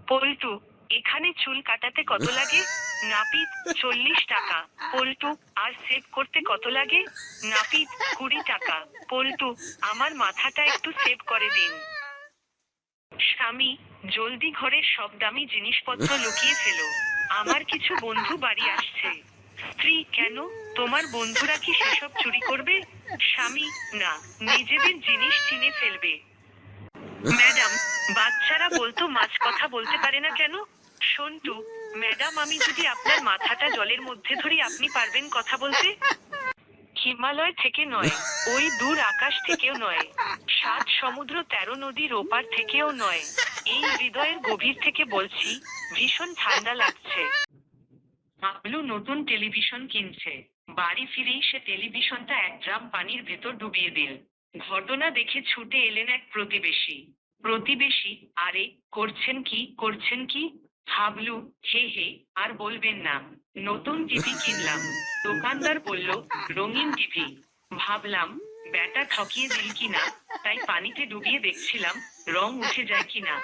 পল্টু, এখানে চুল কাটাতে কত লাগে? নাপিত, 40 টাকা। পল্টু, আর সেভ করতে কত লাগে? নাপিত, 20 টাকা। পল্টু, আমার মাথাটা একটু সেভ করে দিন। স্বামী, জলদি ঘরের সব দামি জিনিসপত্র লুকিয়ে ফেলো, আমার কিছু বন্ধু বাড়ি আসছে। স্ত্রী, কেন? তোমার বন্ধুরা কি সেসব চুরি করবে? স্বামী, না, নিজেদের জিনিস চিনে ফেলবে। ম্যাডাম, বাচ্চারা বলতো মাছ কথা বলতে পারে না কেন? সন্টু, ম্যাডাম, আমি যদি আপনার মাথাটা জলের মধ্যে ধরি আপনি পারবেন কথা বলতে? হিমালয় থেকে নয়, ওই দূর আকাশ থেকেও নয়, 7 সমুদ্র 13 নদীর ওপার থেকেও নয়, এই হৃদয়ের গভীর থেকে বলছি, ভীষণ ঠান্ডা লাগছে। হাবলু নতুন টেলিভিশন কিনছে। বাড়ি ফিরেই সে টেলিভিশনটা এক ড্রাম পানির ভেতর ডুবিয়ে দিল। ঘটনা দেখে ছুটে এলেন এক প্রতিবেশী। প্রতিবেশী, আরে, করছেন কি? হাবলু, হে হে, আর বলবেন না, নতুন টিভি কিনলাম। দোকানদার বলল, রঙিন টিভি। ভাবলাম, ব্যাটা ঠকিয়ে দিল কিনা, তাই পানিতে ডুবিয়ে দেখছিলাম রং উঠে যায় কিনা।